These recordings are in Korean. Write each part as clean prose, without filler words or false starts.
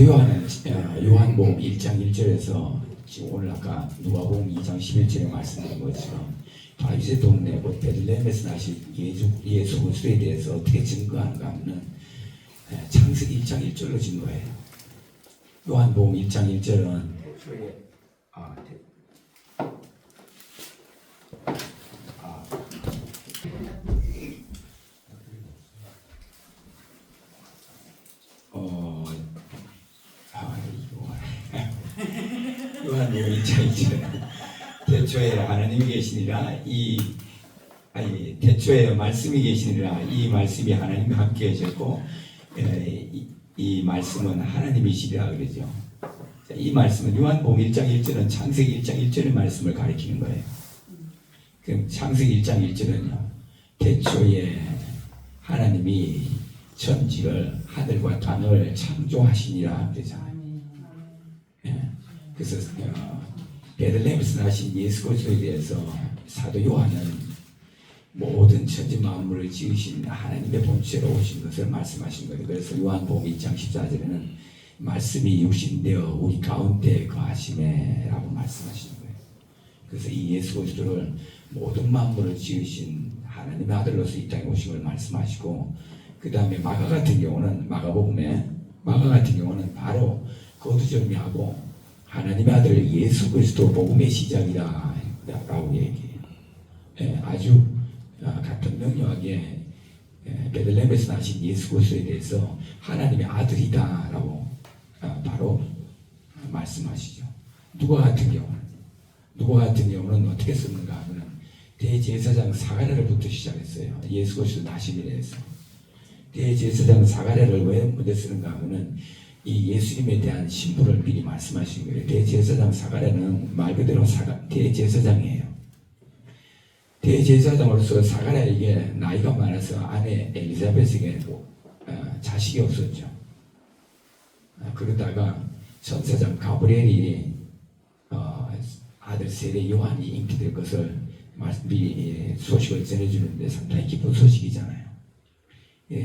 사도 요한복음 1장 1절에서 지금 오늘 아까 누가복음 2장 11절에 말씀드린 것처럼 다윗의 동네 곧 베들레헴에서 나신 예수 그리스도에 대해서 어떻게 증거하는가 하면은 창세기 1장 1절로 증거해요. 요한복음 1장 1절은 요한복음 1장 1절 태초에 하나님이 계시니라 태초에 말씀이 계시니라 이 말씀이 하나님과 함께 계셨고 이 말씀은 하나님이시라 그러죠. 이 말씀은 요한복음 1장 1절은 창세기 1장 1절의 말씀을 가리키는 거예요. 그럼 창세기 1장 1절은요. 태초에 하나님이 천지를 하늘과 땅을 창조하시니라 그러잖아요. 그래서 베들레헴에서 나신 예수 그리스도에 대해서 사도 요한은 모든 천지 만물을 지으신 하나님의 본체로 오신 것을 말씀하신 거예요. 그래서 요한복음 2장 14절에는 말씀이 육신되어 우리 가운데 거하시네 라고 말씀하시는 거예요. 그래서 이 예수 그리스도를 모든 만물을 지으신 하나님의 아들로서 이 땅에 오신 걸 말씀하시고, 그 다음에 마가 같은 경우는 바로 거두절미하고 하나님의 아들 예수 그리스도 복음의 시작이다 라고 얘기해요. 아주 같은 명료하게 베들레헴에서 나신 예수 그리스도에 대해서 하나님의 아들이다 라고 바로 말씀하시죠. 누가 같은 경우는 어떻게 썼는가 하면 대제사장 사가랴로부터 시작했어요. 예수 그리스도 나심에 대해서. 대제사장 사가랴를 왜 먼저 쓰는가 하면은 이 예수님에 대한 신분을 미리 말씀하신 거예요. 대제사장 사가랴는 말 그대로 대제사장이에요. 대제사장으로서 사가랴에게 나이가 많아서 아내 엘리사벳에게 자식이 없었죠. 그러다가 천사장 가브리엘이 아들 세례 요한이 잉태될 것을 미리 소식을 전해주는데 상당히 기쁜 소식이잖아요.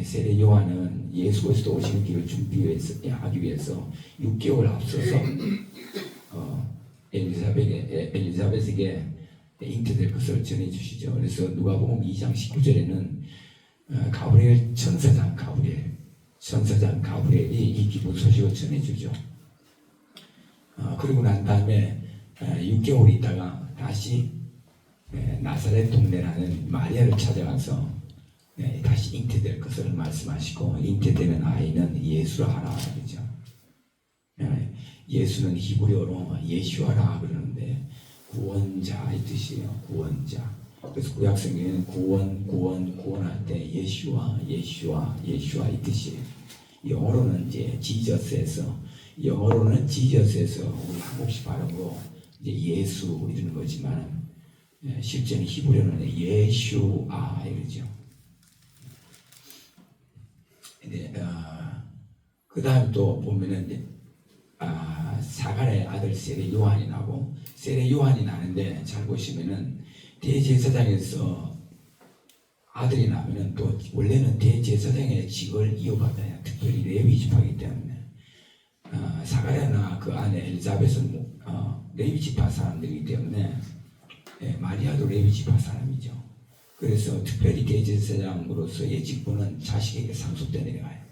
세례 요한은 예수 그리스도 오시는 길을 준비하기 위해서 6개월 앞서서 엘리사벳에게 잉태될 것을 전해주시죠. 그래서 누가복음 2장 19절에는 가브리엘 천사장 가브리엘이 이 기쁜 소식을 전해주죠. 그리고 난 다음에 6개월 있다가 다시 나사렛 동네라는 마리아를 찾아가서 다시 잉태될 것을 말씀하시고, 잉태되는 아이는 예수라 하라 그러죠. 예수는 히브리어로 예슈아라 그러는데 구원자 이 뜻이에요. 구원자. 그래서 구약 성경에는 구원할 때 예슈아 이 뜻이에요. 영어로는 이제 지저스에서 우리 한국식 발음으로 이제 예수 이러는 거지만 실제는 히브리어는 예슈아 이러죠. 그 다음 또 보면은 사가랴의 아들 세례 요한이 나고, 세례 요한이 나는데 잘 보시면은 대제사장에서 아들이 나면은 또 원래는 대제사장의 직을 이어받아야, 특별히 레위 지파이기 때문에 사가랴나 그 안에 엘리사벳은 레위 지파 사람들이기 때문에 마리아도 레위 지파 사람이죠. 그래서 특별히 대제사장으로서의 직분은 자식에게 상속돼 내려가요.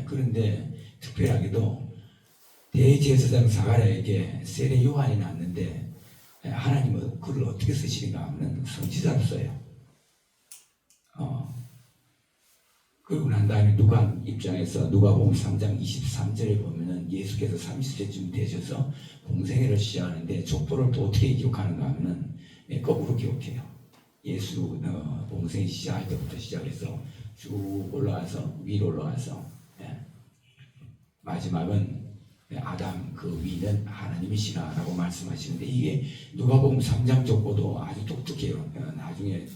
그런데 특별하게도 대제사장 사가랴에게 세례 요한이 났는데 하나님은 그를 어떻게 쓰시는가 하면 선지자로 써요. 그리고 난 다음에 누가 입장에서 누가복음 3장 23절에 보면은 예수께서 30세쯤 되셔서 공생애를 시작하는데 족보를 또 어떻게 기록하는가 하면은 거꾸로 기록해요. 예수 공생이 시작할 때부터 시작해서 쭉 올라와서 위로 올라와서 마지막은 아담 그 위는 하나님이시라라고 말씀하시는데, 이게 누가복음 3장 족보도 아주 독특해요. 나중에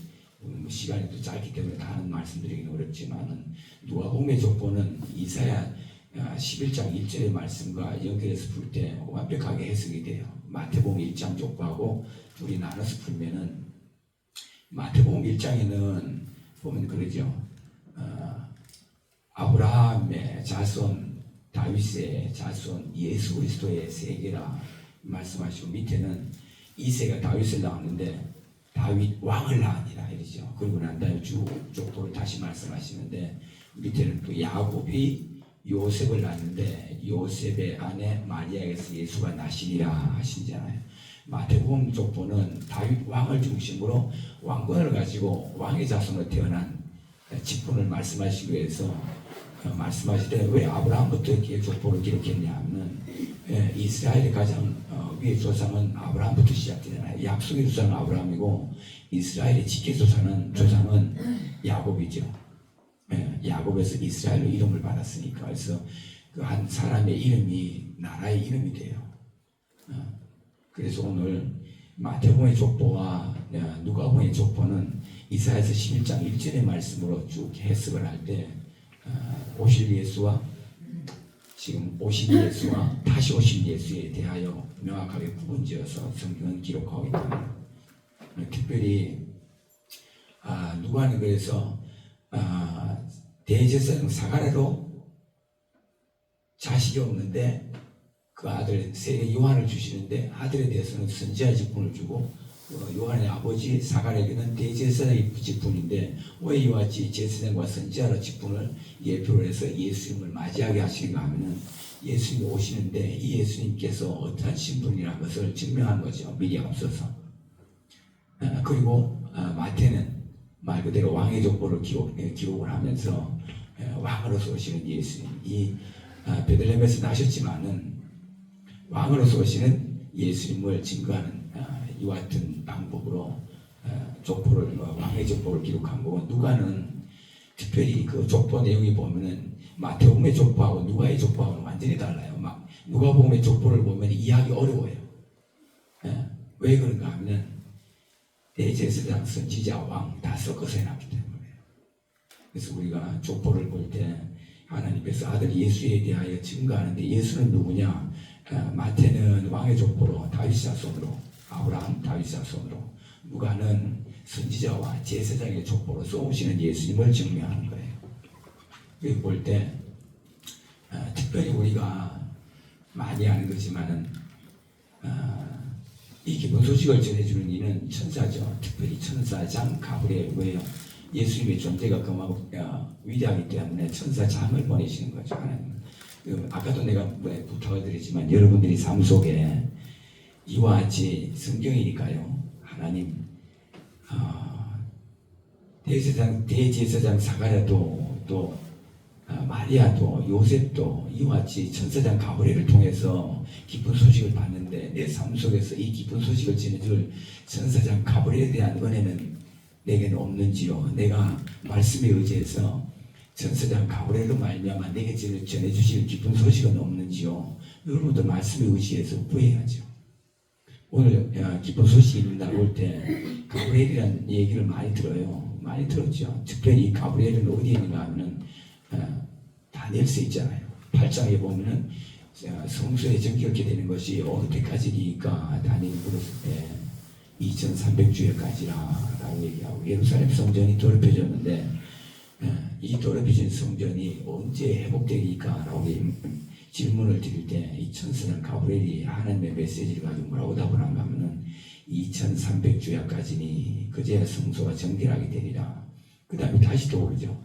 시간이 또 짧기 때문에 다는 말씀드리기는 어렵지만 누가복음의 족보는 이사야 11장 1절의 말씀과 연결해서 풀 때 완벽하게 해석이 돼요. 마태복음 1장 족보하고 둘이 나눠서 풀면은 마태복음 1장에는 보면 그러죠. 아브라함의 자손 다윗의 자손 예수 그리스도의 세계라 말씀하시고 밑에는 이새가 다윗을 낳았는데 다윗 왕을 낳으니라 이러죠. 그리고 난 다음에 주 족보를 다시 말씀하시는데 밑에는 또 야곱이 요셉을 낳았는데 요셉의 아내 마리아에게서 예수가 나시니라 하시잖아요. 마태복음 족보는 다윗 왕을 중심으로 왕권을 가지고 왕의 자손으로 태어난 직분을 말씀하시기 위해서 말씀하실 때 왜 아브라함부터 이렇게 족보를 기록했냐 하면 이스라엘의 가장 위의 조상은 아브라함부터 시작되잖아요. 약속의 조상은 아브라함이고 이스라엘의 직계 조상은 야곱이죠. 야곱에서 이스라엘로 이름을 받았으니까 그래서 그 한 사람의 이름이 나라의 이름이 돼요. 그래서 오늘 마태복음의 족보와 누가복음의 족보는 이사야서 11장 1절의 말씀으로 쭉 해석을 할 때 오실 예수와 지금 오실 예수와 다시 오실 예수에 대하여 명확하게 구분지어서 성경은 기록하고 있다. 특별히 누가는 그래서 대제사장 사가랴로 자식이 없는데 그 아들 세례 요한을 주시는데 아들에 대해서는 선지자 직분을 주고 요한의 아버지 사가랴에게는 대제사장의 직분인데 왜 이와 같이 제사장과 선지자로 직분을 예표로 해서 예수님을 맞이하게 하시는가 하면은 예수님이 오시는데 이 예수님께서 어떠한 신분이라는 것을 증명한 거죠. 미리 앞서서. 그리고 마태는 말 그대로 왕의 족보를 기록을 하면서 왕으로서 오시는 예수님이 베들레헴에서 나셨지만은 왕으로서 오시는 예수님을 증거하는 이와 같은 방법으로 족보를 왕의 족보를 기록한 거고 누가는 특별히 그 족보 내용이 보면은 마태복음의 족보하고 누가의 족보하고는 완전히 달라요. 누가복음의 족보를 보면 이해하기 어려워요. 왜 그런가 하면 대제사장, 선지자, 왕 다 섞어서 해놨기 때문에. 그래서 우리가 족보를 볼 때 하나님께서 아들 예수에 대하여 증거하는데 예수는 누구냐? 마태는 왕의 족보로 다윗 자손으로 아브라함 다윗 자손으로 누가는 선지자와 제사장의 족보로 쏘오시는 예수님을 증명하는 거예요. 여기 볼 때 특별히 우리가 많이 아는 거지만은 이 기쁜 소식을 전해주는 이는 천사죠. 특별히 천사장 가브리엘. 왜요? 예수님의 존재가 그만큼 위대하기 때문에 천사장을 보내시는 거죠. 하나님. 아까도 내가 부탁을 드리지만 여러분들이 삶 속에 이와 같이 성경이니까요. 하나님 대제사장 사가랴도 또 마리아도 요셉도 이와 같이 천사장 가브리엘을 통해서 기쁜 소식을 받는데 내 삶 속에서 이 기쁜 소식을 전해줄 천사장 가브리엘에 대한 은혜는 내게는 없는지요. 내가 말씀에 의지해서 천사장 가브리엘로 말미암아 내게 전해주실 기쁜 소식은 없는지요. 여러분들 말씀에 의지해서 구해야죠. 오늘 기쁜 소식이 있는다고 볼 때 가브리엘이라는 얘기를 많이 들어요. 많이 들었죠. 특별히 가브리엘은 어디에 있는가 하면 다니엘서에 있잖아요. 8장에 보면은 성소에 정결케 되는 것이 어느 때까지니까 다니엘이 물었을 때 2300주일까지라 라고 얘기하고 예루살렘 성전이 더럽혀졌는데 이 더럽혀진 성전이 언제 회복되니까 라고 질문을 드릴 때 이 천사장 가브리엘이 하나님의 메시지를 가지고 뭐라고 답을 한가 하면은 2300주야까지니 그제야 성소가 정결하게 되리라. 그 다음에 다시 또 오르죠.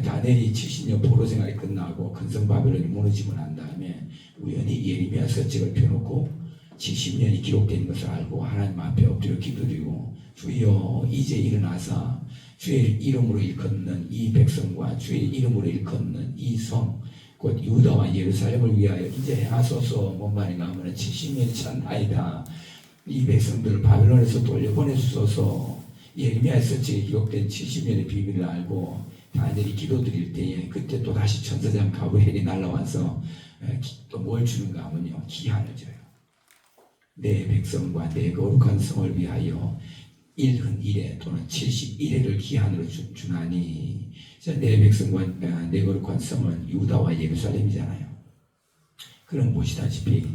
다니엘이 70년 포로 생활이 끝나고 근성 바벨론이 무너지고 난 다음에 우연히 예레미야 서책을 펴놓고 70년이 기록된 것을 알고 하나님 앞에 엎드려 기도드리고 주여 이제 일어나사 주의 이름으로 일컫는 이 백성과 주의 이름으로 일컫는 이 성 곧 유다와 예루살렘을 위하여 이제 행하소서. 뭔 말인가 하면 70년이 찬 나이다. 이 백성들을 바벨론에서 돌려보내주소서. 예레미야 서책에 기록된 70년의 비밀을 알고 다니엘이 기도드릴 때에 그때 또 다시 천사장 가브리엘이 날라와서 또 뭘 주는가 하면요, 기한을 줘요. 내 백성과 내 거룩한 성을 위하여 1은 1회 또는 71회를 기한으로 주나니 내 백성과 내 거룩한 성은 유다와 예루살렘이잖아요. 그럼 보시다시피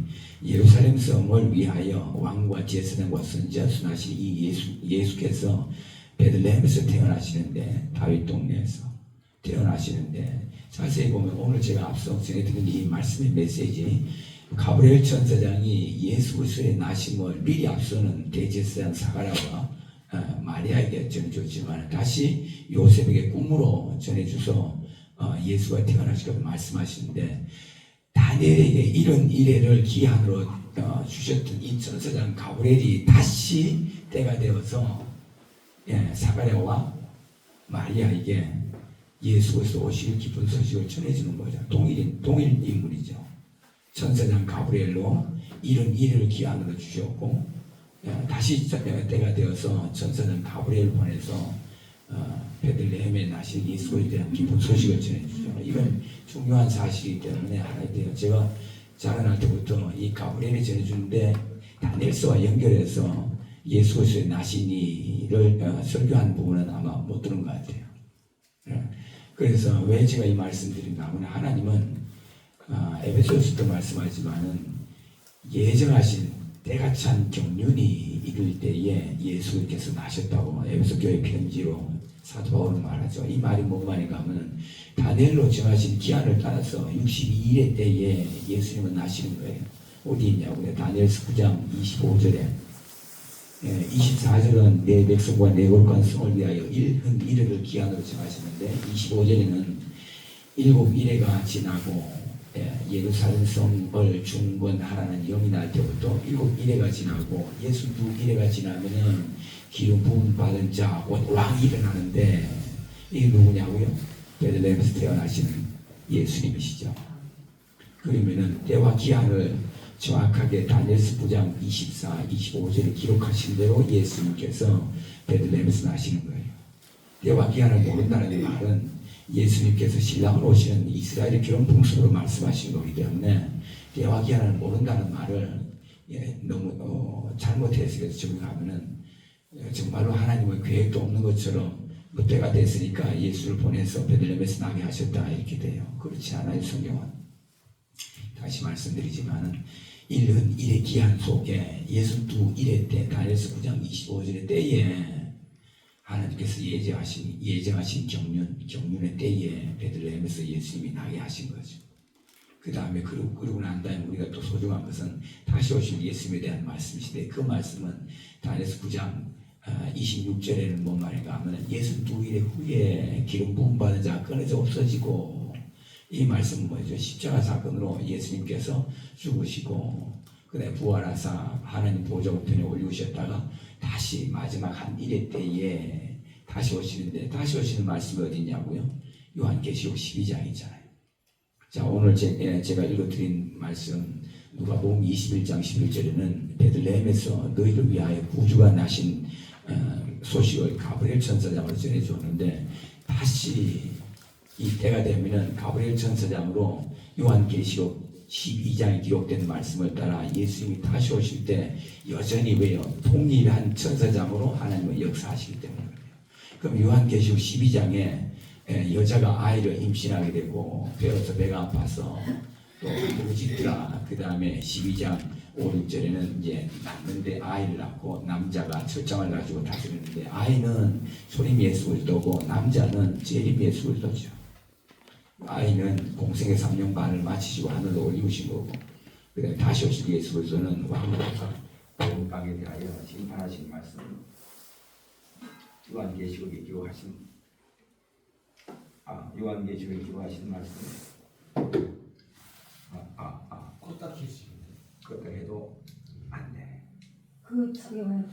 예루살렘 성을 위하여 왕과 제사장과 선지자 순하신 이 예수께서 베들레헴에서 태어나시는데 다윗 동네에서 태어나시는데 자세히 보면 오늘 제가 앞서 전해드린 이 말씀의 메시지 가브리엘 천사장이 예수 그리스도의 나심을 미리 앞서는 대제사장 사가랴와 마리아에게 전해줬지만 다시 요셉에게 꿈으로 전해줘서 예수가 태어나실 것을 말씀하시는데 다니엘에게 이런 이래를 기한으로 주셨던 이 천사장 가브리엘이 다시 때가 되어서 사가랴와 마리아에게 예수 그리스도 오실 기쁜 소식을 전해주는 거죠. 동일 인물이죠. 천사장 가브리엘로 이런 이래를 기한으로 주셨고 다시 때가 되어서 천사장 가브리엘 보내서 베들레헴에 나신 예수에 대한 기쁜 소식을 전해주죠. 이건 중요한 사실이기 때문에 알아야 돼요. 제가 자라날 때부터 이 가브리엘이 전해주는데 다니엘서와 연결해서 예수 그리스도의 나신이를 설교한 부분은 아마 못 들은 것 같아요. 그래서 왜 제가 이 말씀드린가 하면 하나님은 에베소서도 말씀하지만은 예정하신 때가 찬 경륜이 이룰 때에 예수께서 나셨다고 에베소 교회 편지로 사도 바울은 말하죠. 이 말이 뭔 말인가 하면 다니엘로 정하신 기한을 따라서 62일의 때에 예수님은 나시는 거예요. 어디 있냐고요? 다니엘서 9장 25절에 24절은 내 백성과 내 거룩한 성을 위하여 일흔 이래를 기한으로 정하시는데 25절에는 일곱 이래가 지나고 예루살렘 성을 중건하라는 영이 날 때부터 일곱 이래가 지나고 62이래가 지나면은 기름 부음 받은 자 곧 왕이 일어나는데 이게 누구냐고요? 베들레헴에서 태어나시는 예수님이시죠. 그러면은 때와 기한을 정확하게 다니엘서 9장 24, 25절에 기록하신 대로 예수님께서 베들레헴에서 나시는 거예요. 때와 기한을 모른다는 말은 예수님께서 신랑으로 오시는 이스라엘의 결혼 풍습으로 말씀하신 거기 때문에 때와 기한을 모른다는 말을 너무 잘못 해석해서 적용하면은 정말로 하나님의 계획도 없는 것처럼 때가 됐으니까 예수를 보내서 베들레헴에서 나게 하셨다 이렇게 돼요. 그렇지 않아요. 성경은. 다시 말씀드리지만은 일흔 일의 기한 속에 62일의 때 다니엘서 9장 25절의 때에 하나님께서 예정하신 경륜의 때에 베들레헴에서 예수님이 나게 하신 거죠. 그 다음에 그러고 난 다음에 우리가 또 소중한 것은 다시 오실 예수님에 대한 말씀이신데 그 말씀은 다니엘서 9장 26절에는 뭔 말인가 하면 62일 후에 기름 부음 받은 자가 끊어져 없어지고 이 말씀은 뭐죠? 십자가 사건으로 예수님께서 죽으시고 그다음에 부활하사 하나님 보좌 우편에 올리셨다가 다시 마지막 한 일회 때에 다시 오시는데 다시 오시는 말씀이 어디 있냐고요? 요한계시록 12장이잖아요. 자, 오늘 제가 읽어드린 말씀 누가복음 21장 11절에는 베들레헴에서 너희를 위하여 구주가 나신 소식을 가브리엘 천사장으로 전해주었는데 다시 이 때가 되면은 가브리엘 천사장으로 요한계시록 12장에 기록된 말씀을 따라 예수님이 다시 오실 때 여전히 왜요? 통일한 천사장으로 하나님은 역사하시기 때문에 그래요. 그럼 요한계시록 12장에 여자가 아이를 임신하게 되고 배어서 배가 아파서 또 부르짖더라. 그 다음에 12장 5, 6절에는 이제 낳는데 아이를 낳고 남자가 철장을 가지고 다스리는데 아이는 소림 예수 그리스도고 남자는 재림 예수 그리스도죠. 아이는 공생의 3년 반을 마치시고 하늘로 올리우신 거고 그다음에 다시 오실 예수 그리스도는 왕으로서 왕국에 대하여 심판하신 말씀 요한계시록에 기록하신 요한계시록에 기록하신 말씀 껐다 켜시면 그것도 해도 안 돼. 그 저기 뭐야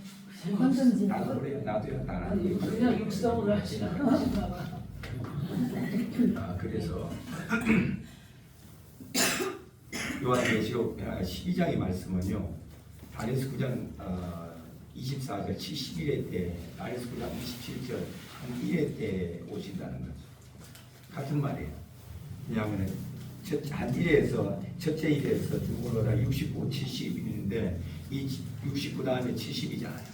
건전지 나도 그래요. 나도요. 나는 그냥 육성으로 하시나 봐. 그래서 요한계시록 12장의 말씀은요. 다니엘서 9장 24절 71회 때 다니엘서 9장 27절 한 1회 때 오신다는 거죠. 같은 말이에요. 왜냐하면 한 일에서 첫째 일에서 중국어가 69, 70인데 이 69 다음에 70이잖아요.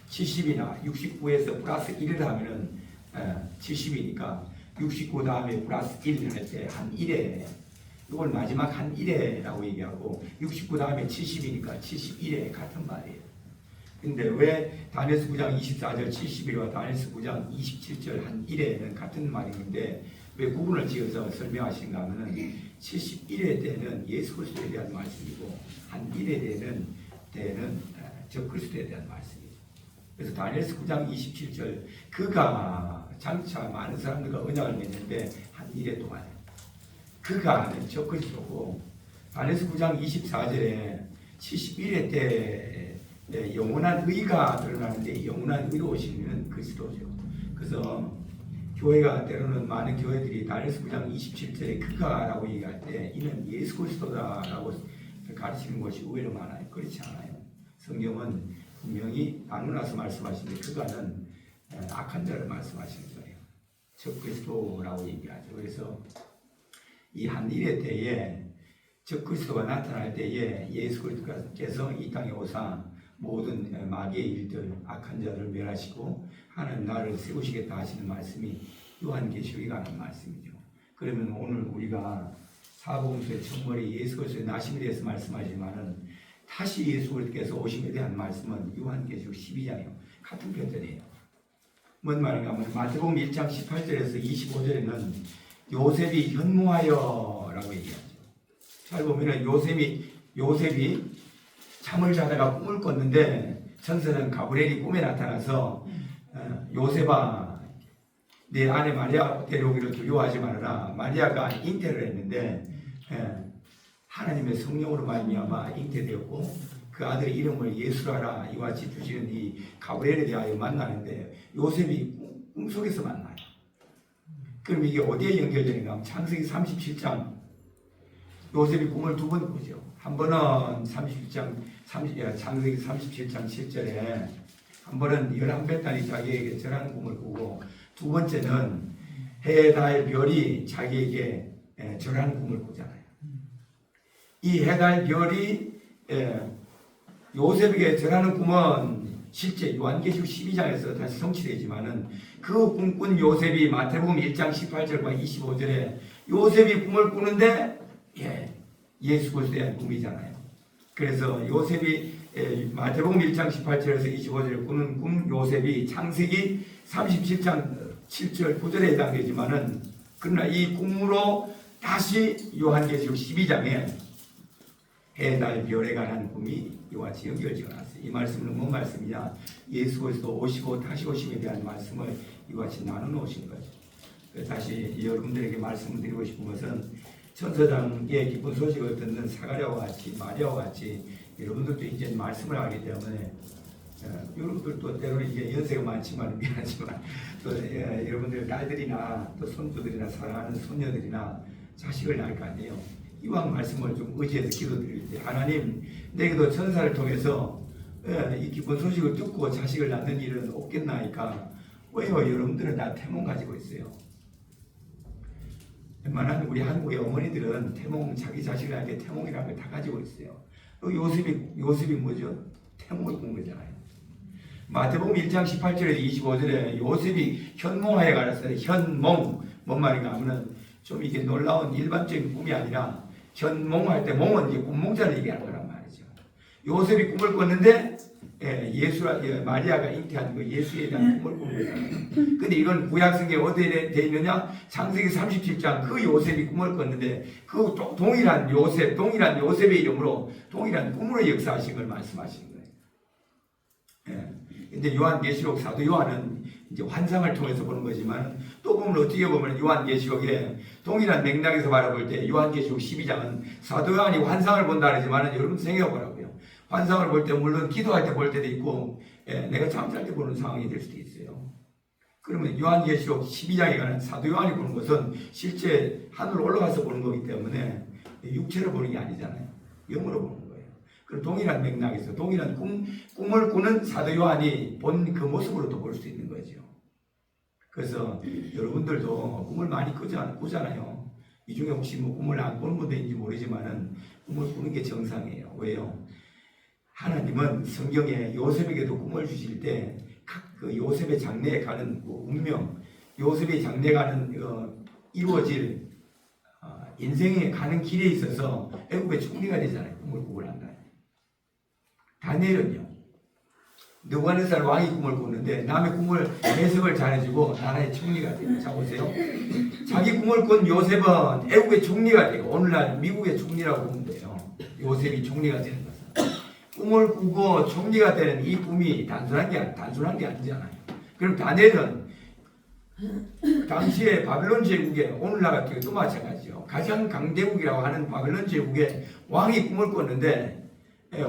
70이나 69에서 플러스 1을 하면은 70이니까 69 다음에 플러스 1을 할 때 한 1회 이걸 마지막 한 1회라고 얘기하고 69 다음에 70이니까 71회 같은 말이에요. 근데 왜 다니엘서 9장 24절 71과 다니엘서 9장 27절 한 1회는 같은 말인데 왜 구분을 지어서 설명하시는가 하면은 71회 때는 예수 그리스도에 대한 말씀이고 한 1회 때는 저 그리스도에 대한 말씀이죠. 그래서 다니엘서 9장 27절 그가 장차 많은 사람들과 언약을 맺는데 한 1회 동안 그가는 저 그리스도고 다니엘서 9장 24절에 71회 때 영원한 의가 드러나는데 영원한 의로 오시는 그리스도죠. 그래서 교회가 때로는 많은 교회들이 다니엘서 9장 27절에 그가라고 얘기할 때 이는 예수 그리스도다라고 가르치는 것이 의외로 많아요. 그렇지 않아요. 성경은 분명히 나누나서 말씀하시는데 그가는 악한 자를 말씀하시는 거예요. 적 그리스도라고 얘기하죠. 그래서 이 한 일회 때에 적 그리스도가 나타날 때에 예수 그리스도께서 이 땅에 오사 모든 마귀의 일들 악한 자를 멸하시고 하나님 나라를 세우시겠다 하시는 말씀이 요한계시록에 관한 말씀이죠. 그러면 오늘 우리가 사복음서의 첫머리 예수 그리스도의 나심에 대해서 말씀하지만은 다시 예수 그리스도께서 오심에 대한 말씀은 요한계시록 12장이요. 같은 편절이에요. 뭔 말인가 하면 마태복음 1장 18절에서 25절에는 요셉이 현모하여라고 얘기하죠. 잘 보면은 요셉이 잠을 자다가 꿈을 꿨는데 천사는 가브리엘이 꿈에 나타나서 요셉아 내 아내 마리아 데려오기를 두려워하지 말아라. 마리아가 잉태를 했는데 하나님의 성령으로 말미암아 잉태되었고 그 아들의 이름을 예수라라 이와 같이 주시는 이 가브리엘에 대하여 만나는데 요셉이 꿈속에서 만나요. 그럼 이게 어디에 연결되는가 하면 창세기 37장 요셉이 꿈을 두 번 꾸죠. 한 번은 창세기 37장 7절에 한 번은 11뱃단이 자기에게 절하는 꿈을 꾸고 두 번째는 해, 달, 별이 자기에게 절하는 꿈을 꾸잖아요. 이 해, 달, 별이 요셉에게 절하는 꿈은 실제 요한계시록 12장에서 다시 성취되지만은 그 꿈꾼 요셉이 마태복음 1장 18절과 25절에 요셉이 꿈을 꾸는데 예수 그리스도에 대한 꿈이잖아요. 그래서 요셉이 마태복음 1장 18절에서 25절에 꾸는 꿈 요셉이 창세기 37장 7절 9절에 해당되지만은 그러나 이 꿈으로 다시 요한계시록 12장에 해, 달, 별에 관한 꿈이 이와 같이 연결지어 놨어요. 이 말씀은 뭔 말씀이냐? 예수 그리스도 오시고 다시 오심에 대한 말씀을 이와 같이 나눠놓으신 거죠. 다시 여러분들에게 말씀을 드리고 싶은 것은 천사장의 기쁜 소식을 듣는 사가랴와 같이 마리아와 같이 여러분들도 이제 말씀을 하기 때문에 여러분들도 때로는 이제 연세가 많지만 미안하지만 또 여러분들 딸들이나 또 손주들이나 사랑하는 손녀들이나 자식을 낳을 거 아니에요. 이왕 말씀을 좀 의지해서 기도드릴 때 하나님 내게도 천사를 통해서 이 기쁜 소식을 듣고 자식을 낳는 일은 없겠나이까 왜요? 여러분들은 다 태몽 가지고 있어요. 웬만한 우리 한국의 어머니들은 태몽 자기 자식을 낳게 태몽이라는 걸 다 가지고 있어요. 요셉이 뭐죠? 태몽을 꾼 거잖아요. 마태복음 1장 18절에서 25절에 요셉이 현몽하여 가르쳤어요. 현몽 뭔 말인가 하면은 좀 이게 놀라운 일반적인 꿈이 아니라 현몽할 때 몽은 이제 꿈몽자를 얘기하는 거란 말이죠. 요셉이 꿈을 꿨는데 마리아가 잉태한 거 예수에 대한 꿈을 꾼 거잖아요. 근데 이건 구약성경에 어디에 되어 있느냐? 창세기 37장 그 요셉이 꿈을 꿨는데 그 동일한 요셉의 이름으로 동일한 꿈으로 역사하신 걸 말씀하시는 거예요. 근데 요한계시록 사도 요한은 이제 환상을 통해서 보는 거지만 또 보면 어떻게 보면 요한계시록에 동일한 맥락에서 바라볼 때 요한계시록 12장은 사도 요한이 환상을 본다 그러지만 여러분 생각해 보라고요. 환상을 볼 때 물론 기도할 때 볼 때도 있고 내가 잠잘 때 보는 상황이 될 수도 있어요. 그러면 요한계시록 12장에 관한 사도 요한이 보는 것은 실제 하늘로 올라가서 보는 거기 때문에 육체로 보는 게 아니잖아요. 영으로 보는 거예요. 그럼 동일한 맥락에서 동일한 꿈을 꾸는 사도 요한이 본 그 모습으로도 볼 수 있는 거죠. 그래서 여러분들도 꿈을 많이 꾸잖아요. 이 중에 혹시 뭐 꿈을 안 꾸는 분도 있는지 모르지만은 꿈을 꾸는 게 정상이에요. 왜요? 하나님은 성경에 요셉에게도 꿈을 주실 때 각 그 요셉의 장래에 가는 그 운명, 요셉의 장래에 가는 이루어질 인생에 가는 길에 있어서 애굽의 총리가 되잖아요. 꿈을 꾸고 난 다음에. 다니엘은요. 느부갓네살 왕이 꿈을 꿨는데 남의 꿈을 해석을 잘해주고 나라의 총리가 돼요. 자 보세요. 자기 꿈을 꾼 요셉은 애국의 총리가 되고 오늘날 미국의 총리라고 보면 돼요. 요셉이 총리가 되는 것은 꿈을 꾸고 총리가 되는 이 꿈이 단순한 게 아니잖아요. 그럼 다니엘은 당시에 바벨론 제국의 오늘날 같은 경우도 마찬가지죠. 가장 강대국이라고 하는 바벨론 제국의 왕이 꿈을 꿨는데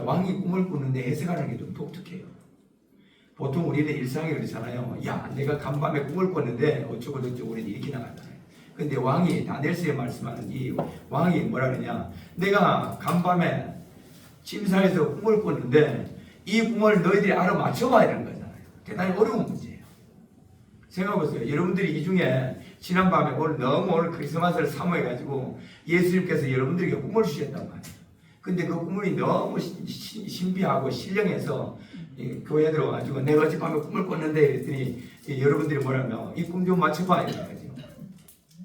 왕이 꿈을 꾸는데 해석하는 게 좀 독특해요. 보통 우리는 일상에 그렇잖아요. 야, 내가 간밤에 꿈을 꿨는데 어쩌고 저쩌고 우리는 이렇게 나가잖아요. 근데 왕이 다니엘서에 말씀하는 이 왕이 뭐라 그러냐? 내가 간밤에 침상에서 꿈을 꿨는데 이 꿈을 너희들이 알아맞혀봐야 되는 거잖아요. 대단히 어려운 문제예요. 생각해보세요. 여러분들이 이 중에 지난밤에 오늘 크리스마스를 사모해가지고 예수님께서 여러분들에게 꿈을 주셨단 말이에요. 근데 그 꿈이 너무 신비하고 신령해서 교회에 들어가지고 내가 어젯밤에 꿈을 꿨는데 이랬더니 여러분들이 뭐라면 이 꿈 좀 맞춰봐 이런 거죠.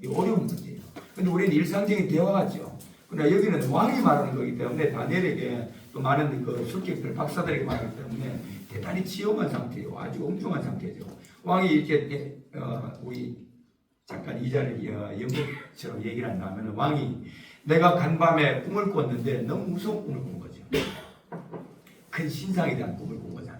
이 어려운 문제예요. 근데 우리는 일상적인 대화하죠. 그러나 여기는 왕이 말하는 거기 때문에 다니엘에게 또 많은 그 술객들 박사들에게 말하기 때문에 대단히 치욕한 상태예요. 아주 엉뚱한 상태죠. 왕이 이렇게 우리 잠깐 이 자리에 연극처럼 얘기를 한다면 왕이 내가 간밤에 꿈을 꿨는데 너무 무서운 꿈을 꾼 거죠. 큰 신상에 대한 꿈을 꾼 거잖아요.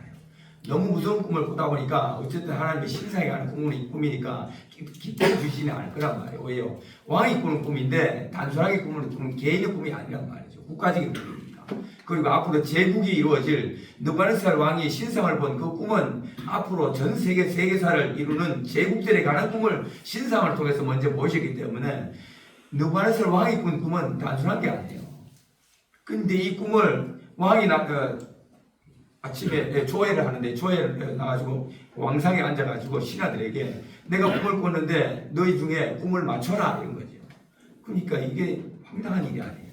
너무 무서운 꿈을 꾸다 보니까 어쨌든 하나님의 신상에 관한 꿈이니까 기뻐해 주시지 않을 거란 말이에요. 왜요? 왕이 꾸는 꿈인데 단순하게 꾸는 꿈은 개인의 꿈이 아니란 말이죠. 국가적인 꿈이니까. 그리고 앞으로 제국이 이루어질 느부갓네살 왕이 신상을 본 그 꿈은 앞으로 전 세계사를 이루는 제국들에 관한 꿈을 신상을 통해서 먼저 보셨기 때문에 느부갓네살 왕이 꾼 꿈은 단순한 게 아니에요. 근데 이 꿈을 왕이 아침에 조회를 하는데 조회를 나가지고 왕상에 앉아가지고 신하들에게 내가 꿈을 꿨는데 너희 중에 꿈을 맞춰라 이런 거죠. 그러니까 이게 황당한 일이 아니에요.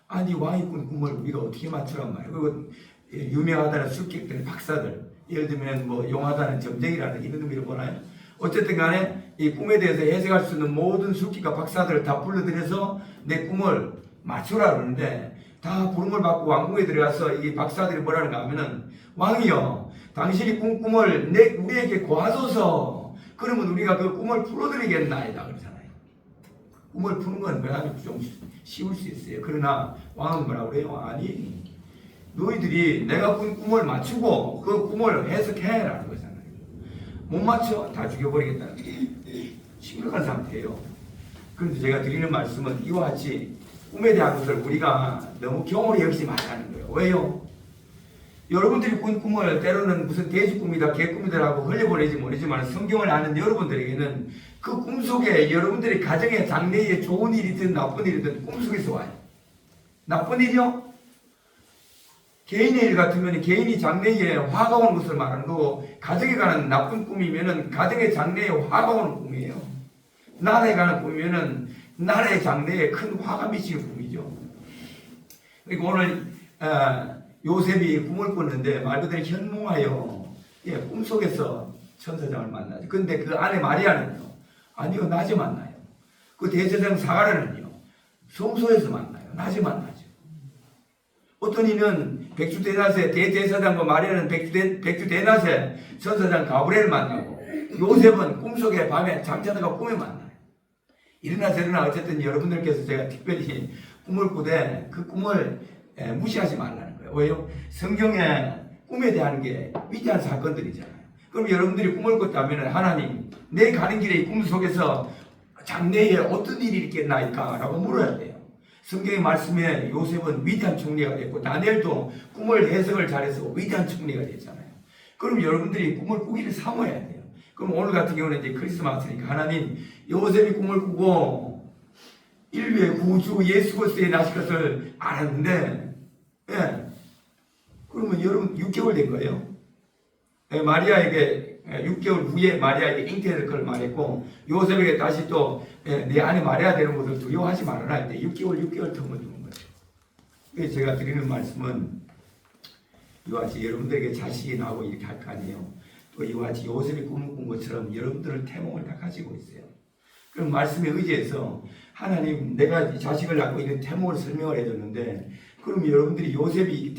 아니 왕이 꾼 꿈을 우리가 어떻게 맞추란 말이에요. 그리고 유명하다는 술객들, 박사들 예를 들면 뭐 용하다는 점쟁이라는 이런 의미로 보나요? 어쨌든 간에 이 꿈에 대해서 해석할 수 있는 모든 술객과 박사들을 다 불러들여서 내 꿈을 맞추라 그러는데 다 부름을 받고 왕궁에 들어가서 이 박사들이 뭐라는가 하면은 왕이여 당신이 꾼 꿈을 우리에게 고하소서 그러면 우리가 그 꿈을 풀어드리겠나이다 그러잖아요. 꿈을 푸는 건 뭐냐면 좀 쉬울 수 있어요. 그러나 왕은 뭐라고 그래요? 아니 너희들이 내가 꾼 꿈을 맞추고 그 꿈을 해석해라는 거잖아요. 못 맞춰 다 죽여버리겠다는 심각한 상태예요. 그런데 제가 드리는 말씀은 이와 같이 꿈에 대한 것을 우리가 너무 경홀히 여기지 말라는 거예요. 왜요? 여러분들이 꾼 꿈을 때로는 무슨 돼지 꿈이다 개 꿈이다라고 흘려보내지 모르지만 성경을 아는 여러분들에게는 그 꿈 속에 여러분들의 가정의 장래에 좋은 일이든 나쁜 일이든 꿈 속에서 와요. 나쁜 일이요? 개인의 일 같으면 개인이 장래에 화가 오는 것을 말하는 거고 가정에 관한 나쁜 꿈이면은 가정의 장래에 화가 오는 꿈이에요. 나라에 관한 꿈이면은 나라의 장래에 큰 화가 미치는 꿈이죠. 그리고 오늘 요셉이 꿈을 꿨는데 말 그대로 현몽하여 꿈속에서 천사장을 만나죠. 근데 그 아내 마리아는요. 아니요 낮에 만나요. 그 대제사장 사가랴는요. 성소에서 만나요. 낮에 만나죠. 어떤 이는 백주대낮에 대제사장과 마리아는 백주대낮에 천사장 가브리엘을 만나고 요셉은 꿈속에 밤에 잠자다가 꿈에 만나요. 이러나 저러나 어쨌든 여러분들께서 제가 특별히 꿈을 꾸되 그 꿈을 무시하지 말라는 거예요. 왜요? 성경에 꿈에 대한 게 위대한 사건들이잖아요. 그럼 여러분들이 꿈을 꿨다면 하나님 내 가는 길에 이 꿈 속에서 장래에 어떤 일이 있겠나이까? 라고 물어야 돼요. 성경의 말씀에 요셉은 위대한 총리가 됐고 다니엘도 꿈을 해석을 잘해서 위대한 총리가 됐잖아요. 그럼 여러분들이 꿈을 꾸기를 사모해야 돼요. 그럼 오늘 같은 경우는 이제 크리스마스니까 하나님 요셉이 꿈을 꾸고 인류의 구주 예수 그리스도의 나실 것을 알았는데 그러면 여러분 6개월 된 거예요. 마리아에게 6개월 후에 마리아에게 잉태될 걸 말했고 요셉에게 다시 또 내 안에 마리아 되는 것을 두려워하지 말아라 했는데 6개월 텀을 두는 거죠. 그래서 제가 드리는 말씀은 이와 같이 여러분들에게 자식이 나오고 이렇게 할 거 아니에요. 또 이와 같이 요셉이 꿈을 꾼 것처럼 여러분들은 태몽을 다 가지고 있어요. 그럼 말씀에 의지해서 하나님 내가 자식을 낳고 있는 태몽을 설명을 해줬는데 그럼 여러분들이 요셉이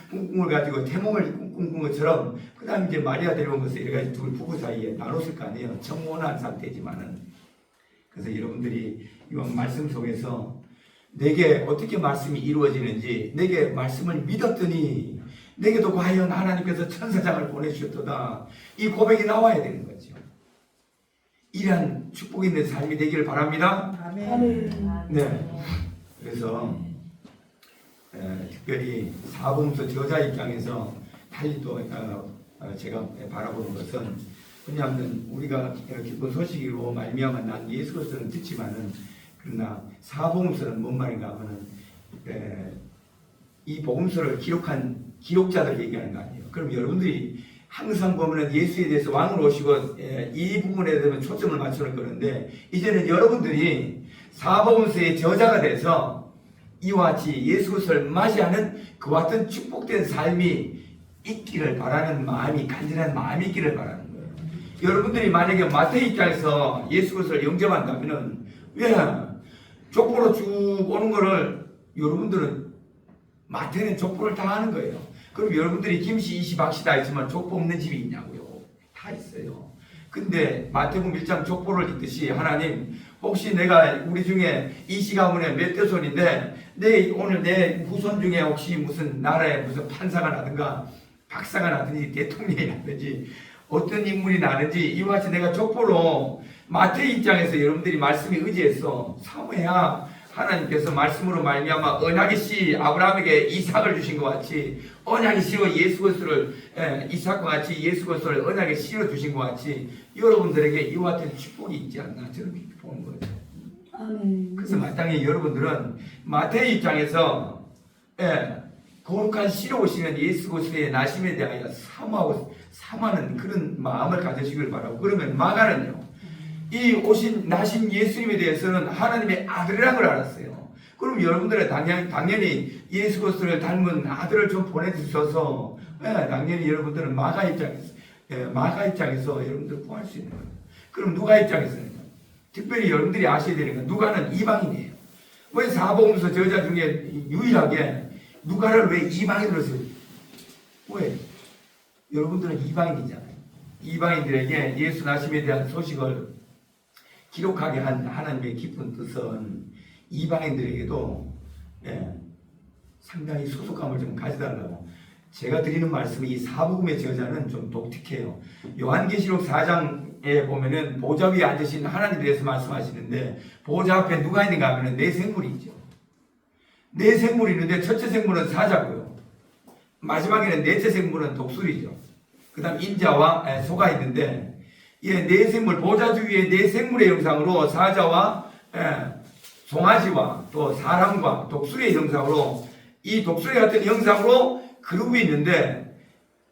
꿈을 가지고 태몽을 꿈꾼 것처럼 그 다음에 이제 마리아 데려온 것을 이래가지고 둘 부부 사이에 나눴을 거 아니에요. 청혼한 상태지만은. 그래서 여러분들이 이번 말씀 속에서 내게 어떻게 말씀이 이루어지는지, 내게 말씀을 믿었더니 내게도 과연 하나님께서 천사장을 보내주셨도다, 이 고백이 나와야 되는 거죠. 이러한 축복 있는 삶이 되기를 바랍니다. 아멘. 네. 그래서 특별히 사복음서 저자 입장에서 달리 또 제가 바라보는 것은, 왜냐하면 우리가 기쁜 소식으로 말미암아 난 예수 그리스도는 듣지만은, 그러나 사복음서는 뭔 말인가 하면은 이 복음서를 기록한 기록자들 얘기하는 거 아니에요. 그럼 여러분들이 항상 보면은 예수에 대해서 왕으로 오시고 이 부분에 대해서 초점을 맞추는 거는데, 이제는 여러분들이 사복음서의 저자가 돼서 이와 같이 예수 그리스도를 맞이하는 그와 같은 축복된 삶이 있기를 바라는 마음이, 간절한 마음이 있기를 바라는 거예요. 여러분들이 만약에 마태의 입장에서 예수 그리스도를 영접한다면은, 왜 족보로 쭉 오는 거를 여러분들은, 마태는 족보를 다 하는 거예요. 그럼 여러분들이 김씨, 이씨, 박씨 다 있지만 족보 없는 집이 있냐고요? 다 있어요. 근데 마태복음 1장 족보를 읽듯이, 하나님 혹시 내가 우리 중에 이씨 가문에 몇 대손인데 오늘 내 후손 중에 혹시 무슨 나라에 무슨 판사가 나든가 박사가 나든지 대통령이 나든지 어떤 인물이 나는지 이와 같이 내가 족보로 마태 입장에서 여러분들이 말씀에 의지해서 사모해야 하나님께서 말씀으로 말미암아 언약의 씨 아브라함에게 이삭을 주신 것 같이, 언약의 씨로 예수 그리스도를 이삭과 같이 예수 그리스도를 언약의 씨로 주신 것 같이 여러분들에게 이와 같은 축복이 있지 않나, 저는 그렇게 보는 거죠. 아멘. 그래서 마땅히 여러분들은 마태의 입장에서 거룩한 씨로 오시는 예수 그리스도의 나심에 대하여 사모하는 그런 마음을 가지시길 바라고, 그러면 마가는요, 이 오신 나신 예수님에 대해서는 하나님의 아들이라는 걸 알았어요. 그럼 여러분들은 당연히 예수 그리스도를 닮은 아들을 좀 보내주셔서 당연히 여러분들은 마가 입장에서 여러분들 구할 수 있는 거예요. 그럼 누가 입장에서는 특별히 여러분들이 아셔야 되는 건, 누가는 이방인이에요. 왜 사복음서 저자 중에 유일하게 누가를 왜 이방인으로 써요? 왜? 여러분들은 이방인이잖아요. 이방인들에게 예수 나심에 대한 소식을 기록하게 한 하나님의 깊은 뜻은 이방인들에게도 상당히 소속감을 좀 가져달라고. 제가 드리는 말씀이 이 사복음의 저자는 좀 독특해요. 요한계시록 4장에 보면은 보좌 위에 앉으신 하나님에 대해서 말씀하시는데, 보좌 앞에 누가 있는가 하면은 네 생물이 있죠. 네 생물이 있는데 첫째 생물은 사자고요. 마지막에는 넷째 생물은 독수리죠. 그 다음 인자와 소가 있는데, 네 생물, 보좌 주위에 네 생물의 형상으로 사자와 송아지와 또 사람과 독수리의 형상으로, 이 독수리 같은 형상으로 그룹이 있는데,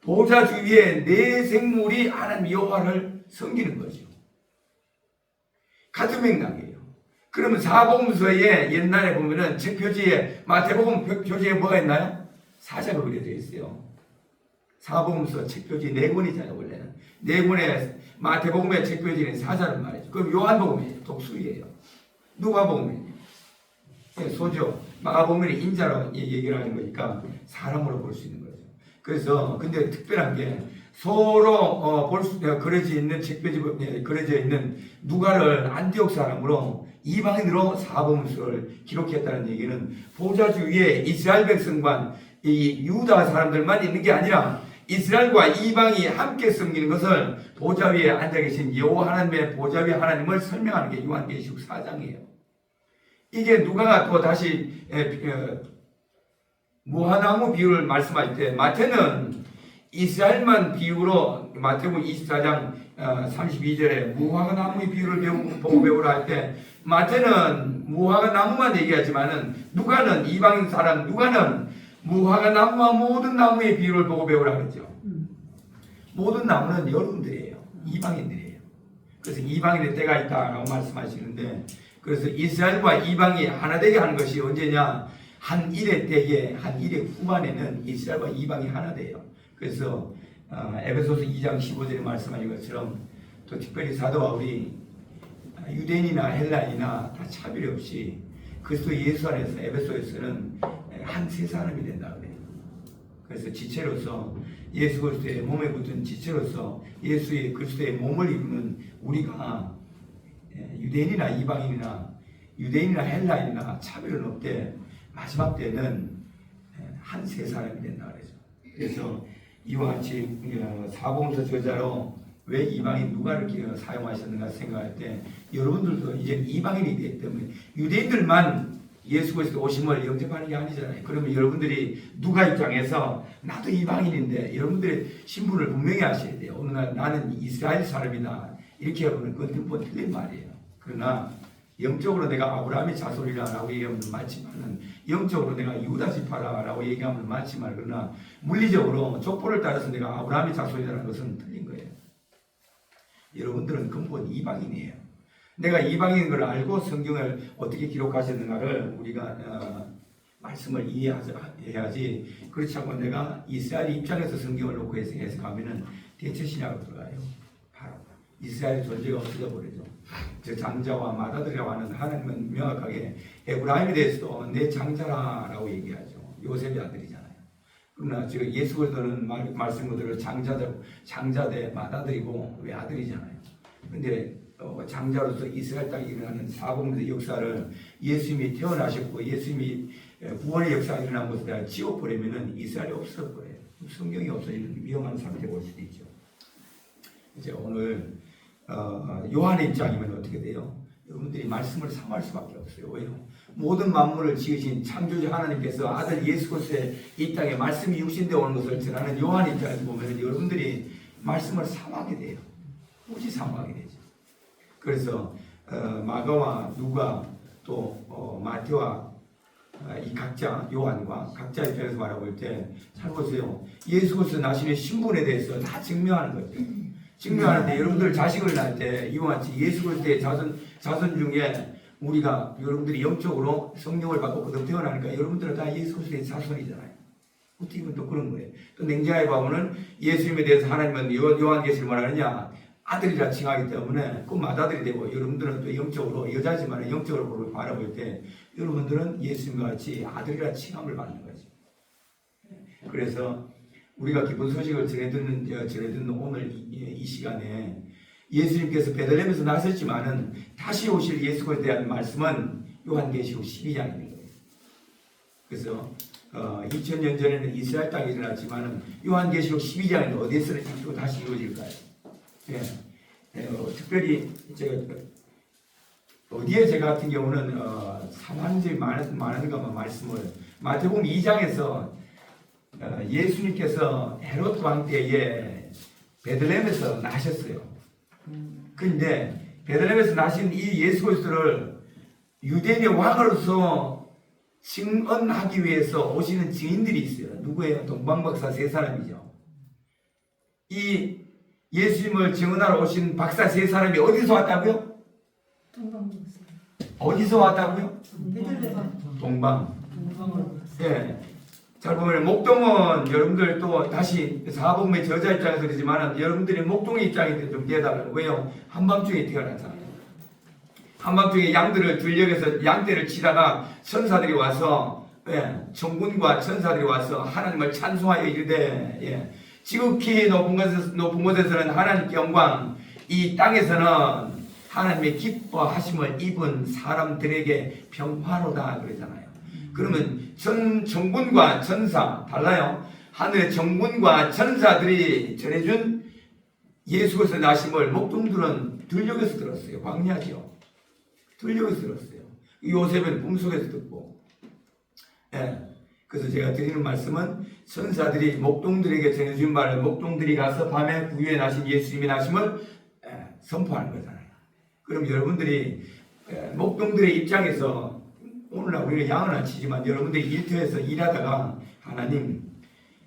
보좌 주위에 네 생물이 하나님 여호와를 섬기는 거죠. 같은 맥락이에요. 그러면 사복음서에 옛날에 보면은 책 표지에, 마태복음 표지에 뭐가 있나요? 사자가 그려져 있어요. 사복음서 책 표지 4권이잖아요, 원래는. 4권의 마태복음의 책 표지는 사자는 말이죠. 그럼 요한복음이 독수리예요. 누가복음이 소죠. 마가복음은 인자라고 얘기를 하는 거니까 사람으로 볼 수 있는 거죠. 그래서 근데 특별한 게 서로 그려져 있는 책 표지 그려져 있는 누가를 안디옥 사람으로 이방인으로 사복음서를 기록했다는 얘기는 보좌 주위에 이스라엘 백성과 이 유다 사람들만 있는 게 아니라 이스라엘과 이방이 함께 섬기는 것을 보좌 위에 앉아 계신 여호와 하나님의 보좌 위에 하나님을 설명하는 게 요한계시록 4장이에요. 이게 누가가 또 다시 무화나무 비유를 말씀할 때, 마태는 이스라엘만 비유로 마태복음 24장 32절에 무화과나무의 비유를 보고 배우라 할 때, 마태는 무화과나무만 얘기하지만은 누가는 이방인 사람, 누가는 무화과나무와 모든 나무의 비유를 보고 배우라 그러죠. 모든 나무는 여러분들이에요. 이방인들이에요. 그래서 이방인의 때가 있다라고 말씀하시는데, 그래서 이스라엘과 이방이 하나 되게 하는 것이 언제냐? 한 일의 때에, 한 일의 후반에는 이스라엘과 이방이 하나 돼요. 그래서 에베소서 2장 15절에 말씀하신 것처럼 또 특별히 사도 바울이 유대인이나 헬라인이나 다 차별이 없이 그리스도 예수 안에서 에베소에서는 한 세 사람이 된다 그래요. 그래서 지체로서 예수 그리스도의 몸에 붙은 지체로서 예수의 그리스도의 몸을 이루는 우리가 유대인이나 이방인이나 유대인이나 헬라인이나 차별은 없대. 마지막 때는 한 세 사람이 된다 그러죠. 그래서 이와 같이 사복음서 저자로 왜 이방인 누가를 사용하셨는가 생각할 때 여러분들도 이제 이방인이 되기 때문에 유대인들만 예수 그리스도 오심을 영접하는 게 아니잖아요. 그러면 여러분들이 누가 입장에서 나도 이방인인데 여러분들의 신분을 분명히 하셔야 돼요. 어느 날 나는 이스라엘 사람이다 이렇게 하면 그건 근본 틀린 말이에요. 그러나 영적으로 내가 아브라함의 자손이라고 얘기하면 맞지만은 영적으로 내가 유다 지파라고 얘기하면 맞지만 그러나 물리적으로 족보를 따라서 내가 아브라함의 자손이라는 것은 틀린 거예요. 여러분들은 근본 이방인이에요. 내가 이방인인 걸 알고 성경을 어떻게 기록하셨는가를 우리가 말씀을 이해해야지. 그렇지 않고 내가 이스라엘 입장에서 성경을 놓고 해석하면은 대체 신약으로 들어가요. 바로 이스라엘의 존재가 없어져 버리죠. 저 장자와 맏아들이라고 하는 하나님은 명확하게 에브라임에 대해서도 내 장자라고 얘기하죠. 요셉의 아들이잖아요. 그러나 저 예수 그리스도는 말씀 그대로 장자대 맏아들이고 외아들이잖아요. 근데 장자로서 이스라엘 땅에 일어나는 사복음의 역사를 예수님이 태어나셨고 예수님이 구원의 역사가 일어난 것을 다 지워버리면 이스라엘이 없어버려요. 성경이 없어지는 위험한 상태가 올 수도 있죠. 이제 오늘 요한의 입장이면 어떻게 돼요? 여러분들이 말씀을 삼할 수밖에 없어요. 왜요? 모든 만물을 지으신 창조주 하나님께서 아들 예수 그리스도의 이 땅에 말씀이 육신되어 오는 것을 전하는 요한의 입장에서 보면 여러분들이 말씀을 삼하게 돼요. 굳이 삼하게 되죠. 그래서 마가와 누가 또 마태와 이 각자 요한과 각자 입장에서 바라볼 때 잘 보세요. 예수 그리스도 나시는 신분에 대해서 다 증명하는 거죠. 증명하는데 여러분들 자식을 낳을 때 이와 같이 예수 그리스도의 자손 중에 우리가 여러분들이 영적으로 성령을 받고 거듭 태어나니까 여러분들은 다 예수 그리스도의 자손이잖아요. 어떻게 보면 또 그런 거예요. 또 냉정하게 보면은 예수님에 대해서 하나님은 요한계시를 말하느냐 아들이라 칭하기 때문에 그 맏아들이 되고 여러분들은 또 영적으로 여자지만 영적으로 바라볼 때 여러분들은 예수님과 같이 아들이라 칭함을 받는 거죠. 그래서 우리가 기쁜 소식을 전해듣는 오늘 이 시간에 예수님께서 베들레헴에서 나섰지만은 다시 오실 예수 그리스도에 대한 말씀은 요한계시록 12장입니다. 그래서 2000년 전에는 이스라엘 땅에 일어났지만은 요한계시록 12장은 어디에서 이루어지고 다시 이루어질까요? 예. 특별히 어디에 제가 같은 경우는 사만들이 많은가만 말씀을 마태복음 2장에서 예수님께서 헤롯 왕 때에 베들레헴에서 나셨어요. 그런데 베들레헴에서 나신 이 예수 그리스도를 유대인의 왕으로서 증언하기 위해서 오시는 증인들이 있어요. 누구예요? 동방박사 세 사람이죠. 이 예수님을 증언하러 오신 박사 세 사람이 어디서 왔다고요? 동방박사. 어디서 왔다고요? 베들레헴. 동방. 동방박사. 예. 잘 보면 목동은 여러분들 또 다시 사복음의 저자 입장에서 그러지만 여러분들이 목동의 입장이 좀 깨달아요. 왜요? 한밤중에 태어났잖아요. 한밤중에 양들을 들녘에서 양떼를 치다가 천사들이 와서 정군과 천사들이 와서 하나님을 찬송하여 이르되 지극히 높은 곳에서는 하나님께 영광, 이 땅에서는 하나님의 기뻐하심을 입은 사람들에게 평화로다 그러잖아요. 그러면 정군과 천사 달라요. 하늘의 정군과 천사들이 전해준 예수 그리스도의 나심을 목동들은 들녘에서 들었어요. 광야죠. 들녘에서 들었어요. 요셉은 꿈속에서 듣고. 그래서 제가 드리는 말씀은 천사들이 목동들에게 전해준 말을 목동들이 가서 밤에 구유에 나신 예수님의 나심을 선포하는 거잖아요. 그럼 여러분들이 목동들의 입장에서 오늘날 우리가 양은 안 치지만 여러분들이 일터에서 일하다가 하나님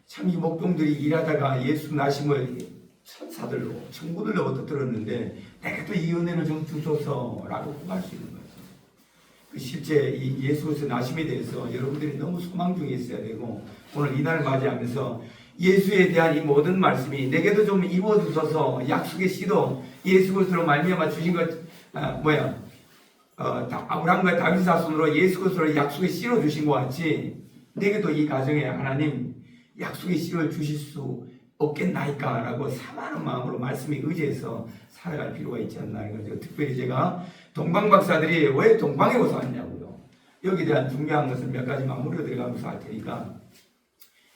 참 이 목동들이 일하다가 예수 나심을 천사들로 천구들로부터 들었는데 내게도 이 은혜를 좀 주소서라고 구할 수 있는 거죠. 실제 이 예수 그리스도 나심에 대해서 여러분들이 너무 소망 중에 있어야 되고 오늘 이날을 맞이하면서 예수에 대한 이 모든 말씀이 내게도 좀 이루어주소서 약속의 씨도 예수 그리스도로 말미암아 주신 것 아브라함과 다윗 자손으로 예수 그리스도로 약속의 씨로 주신 것 같이 내게도 이 가정에 하나님 약속의 씨를 주실 수 없겠나이까 라고 사모하는 마음으로 말씀에 의지해서 살아갈 필요가 있지 않나 이거죠. 특별히 제가 동방 박사들이 왜 동방에 와서 왔냐고요. 여기에 대한 중요한 것은 몇 가지 마무리로 들어가면서 할 테니까,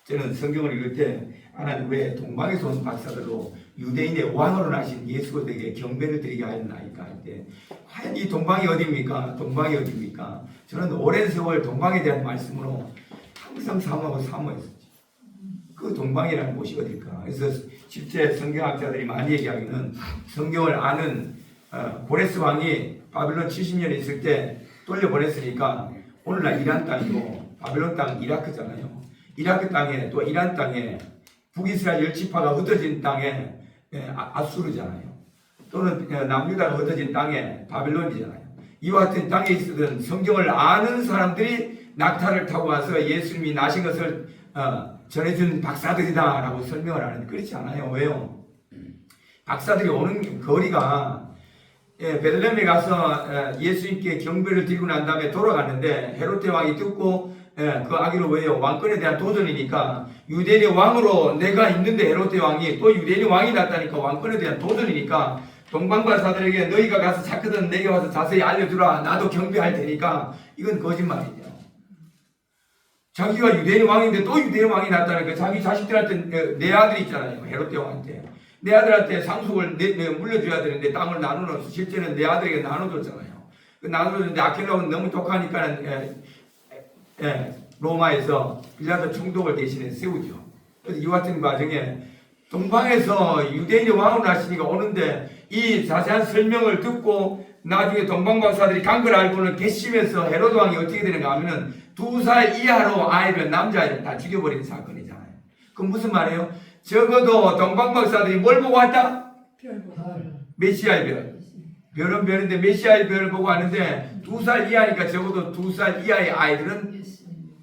저는 성경을 읽을 때 하나님 왜 동방에서 온 박사들로 유대인의 왕으로 나신 예수에게 경배를 드리게 하였나이까 할 때, 과연 이 동방이 어디입니까? 동방이 어디입니까? 저는 오랜 세월 동방에 대한 말씀으로 항상 사모했었죠. 그 동방이라는 곳이 어딜까? 그래서 실제 성경학자들이 많이 얘기하기는, 성경을 아는 고레스 왕이 바빌론 70년 있을 때 돌려보냈으니까 오늘날 이란 땅이고 바빌론 땅 이라크잖아요. 이라크 땅에 또 이란 땅에 북이스라엘 10지파가 흩어진 땅에 아수르잖아요. 또는 남유다가 흩어진 땅에 바빌론이잖아요. 이와 같은 땅에 있었던 성경을 아는 사람들이 낙타를 타고 와서 예수님이 나신 것을 전해준 박사들이다 라고 설명을 하는데, 그렇지 않아요. 왜요? 박사들이 오는 거리가 베들레헴에 가서 예수님께 경배를 드리고 난 다음에 돌아갔는데, 헤롯대 왕이 듣고 그 아기로 왜요? 왕권에 대한 도전이니까, 유대인의 왕으로 내가 있는데 헤롯대 왕이 또 유대인의 왕이 났다니까 왕권에 대한 도전이니까, 동방박사들에게 너희가 가서 찾거든 내게 와서 자세히 알려주라, 나도 경배할 테니까. 이건 거짓말이죠. 자기가 유대인의 왕인데 또 유대인의 왕이 났다니까, 자기 자식들한테, 내 아들이 있잖아요, 헤롯대 왕한테 내 아들한테 상속을 물려줘야 되는데 땅을 나눠서 실제는 내 아들에게 나눠줬잖아요. 나눠줬는데 아켈라오는 너무 독하니까는 로마에서 빌라도 총독을 대신해 세우죠. 그래서 이와 같은 과정에 동방에서 유대인의 왕으로 나시니까 오는데, 이 자세한 설명을 듣고 나중에 동방박사들이 간 걸 알고는 괘씸해서 헤로드 왕이 어떻게 되는가 하면은 2살 이하로 아이를, 남자아이를 다 죽여버린 사건이잖아요. 그럼 무슨 말이에요? 적어도 동방박사들이 뭘 보고 왔다? 메시아의 별. 별은 별인데 메시아의 별을 보고 왔는데 2살 이하니까 적어도 2살 이하의 아이들은,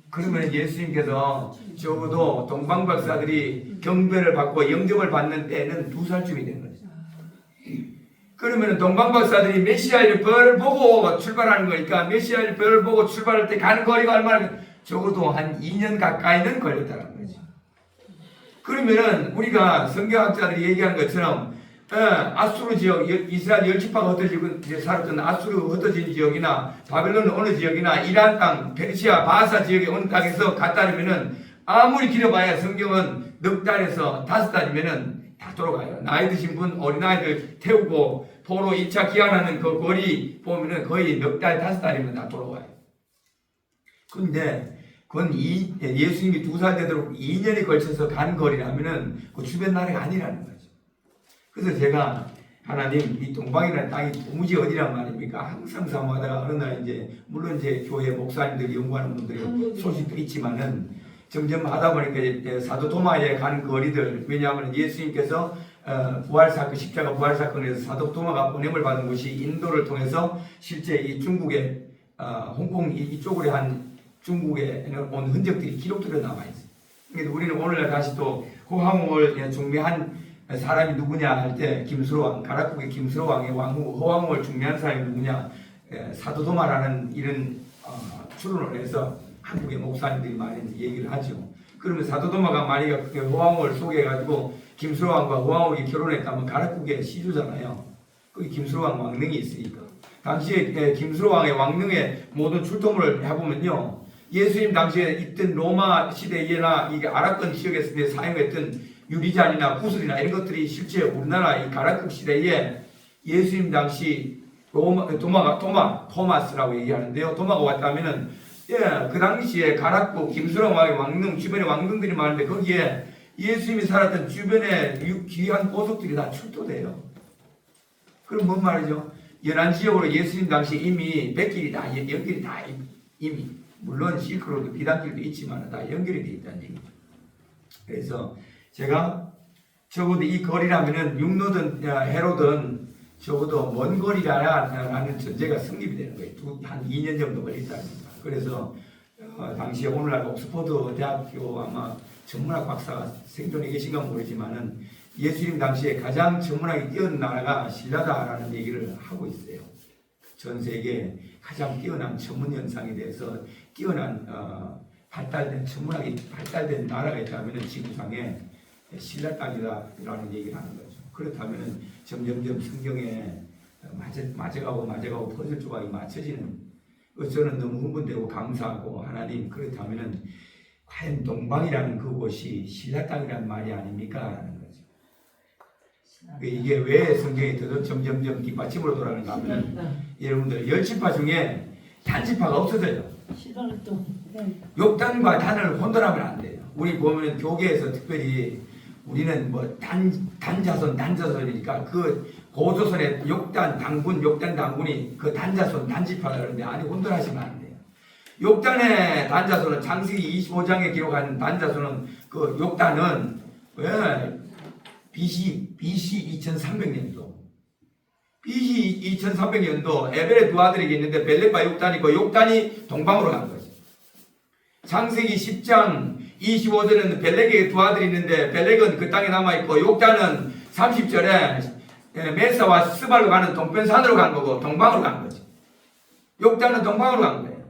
그러면 예수님께서 적어도 동방박사들이 경배를 받고 영접을 받는 때는 2살쯤이 된 거죠. 그러면 동방박사들이 메시아의 별을 보고 출발하는 거니까, 메시아의 별을 보고 출발할 때 가는 거리가 얼마나, 적어도 한 2년 가까이는 걸렸다는 거죠. 그러면은 우리가 성경학자들이 얘기하는 것처럼 아수르 지역, 이스라엘 10지파가 흩어지고 살았던 아수르 흩어진 지역이나 바벨론 어느 지역이나 이란 땅, 페르시아, 바사 지역의 어느 땅에서 갔다면은 아무리 길어봐야 성경은 넉 달에서 5달이면은 다 돌아가요. 나이 드신 분, 어린아이들 태우고 포로 2차 귀환하는 그 거리 보면은 거의 넉 달, 5달이면 다 돌아와요. 근데 그건 예수님이 2살 되도록 2년에 걸쳐서 간 거리라면은 그 주변 나라가 아니라는 거죠. 그래서 제가 하나님, 이 동방이라는 땅이 도무지 어디란 말입니까? 항상 사모하다가 어느 날 물론 교회 목사님들이 연구하는 분들이 소식도 있지만은 점점 하다 보니까 사도 도마에 가는 거리들, 왜냐하면 예수님께서 부활사건, 십자가 부활사건에서 사도 도마가 보냄을 받은 곳이 인도를 통해서 실제 이 중국의 홍콩 이쪽으로 한 중국에는 온 흔적들이 기록들로 남아있어요. 그래서 우리는 오늘날 다시 또 호황을 중매한 사람이 누구냐 할 때, 김수로왕, 가락국의 김수로왕의 왕후 호황을 중매한 사람이 누구냐, 사도도마라는 이런 추론을 해서 한국의 목사님들이 많이 얘기를 하죠. 그러면 사도도마가 만약에 호황을 소개해가지고 김수로왕과 호황이 결혼했다면 가락국의 시주잖아요. 거기 김수로왕 왕릉이 있으니까. 당시에 김수로왕의 왕릉의 모든 출토물을 해보면요, 예수님 당시에 있던 로마 시대에나 이게 아랍권 지역에서 사용했던 유리잔이나 구슬이나 이런 것들이 실제 우리나라 이 가락국 시대에 예수님 당시 토마스라고 얘기하는데요. 도마가 왔다면은, 그 당시에 가락국 김수로왕 왕의 왕릉 주변에 왕릉들이 많은데 거기에 예수님이 살았던 주변에 귀한 보석들이 다 출토돼요. 그럼 뭔 말이죠? 연안 지역으로 예수님 당시 이미 백길이 다 연결이 다 이미, 물론 실크로드 비단길도 있지만 다 연결이 되어 있다는 얘기죠. 그래서 제가 적어도 이 거리라면은 육로든 헤로든 적어도 먼 거리라는 전제가 성립이 되는 거예요. 한 2년 정도 걸린다는 겁니다. 그래서 당시에 오늘날 옥스퍼드 대학교 아마 천문학 박사가 생존해 계신가 모르지만은 예수님 당시에 가장 천문학이 뛰어난 나라가 신라다라는 얘기를 하고 있어요. 전 세계 가장 뛰어난 천문 현상에 대해서 뛰어난 발달된 천문학이 발달된 나라가 있다면 지구상에 신라 땅이다라는 얘기를 하는 거죠. 그렇다면 점점점 성경에 맞아가고 퍼즐 조각이 맞춰지는 저는 너무 흥분되고 감사하고 하나님 그렇다면 과연 동방이라는 그곳이 신라 땅이라는 말이 아닙니까? 라는 거죠. 이게 왜 성경이 점점점 뒷받침으로 돌아가는가 하면 여러분들 10지파 중에 단지파가 없어져요. 시간을 또 욕단과 단을 혼돈하면 안 돼요. 우리 보면 교계에서 특별히 우리는 뭐 단자손이니까 그 고조선의 욕단 당군이 그 단자손 단지파라 그러는데 아니 혼돈하시면 안 돼요. 욕단의 단자손은 창세기 25장에 기록한 단자손은 그 욕단은 왜 BC 2300년도 BC 2300년도 에벨의 두 아들에게 있는데 벨렉과 욕단이 있고 욕단이 동방으로 간 거죠. 창세기 10장 25절에는 벨렉에게 두 아들이 있는데 벨렉은 그 땅에 남아있고 욕단은 30절에 메사와 스발로 가는 동편산으로 간 거고 동방으로 간 거죠. 욕단은 동방으로 간 거예요.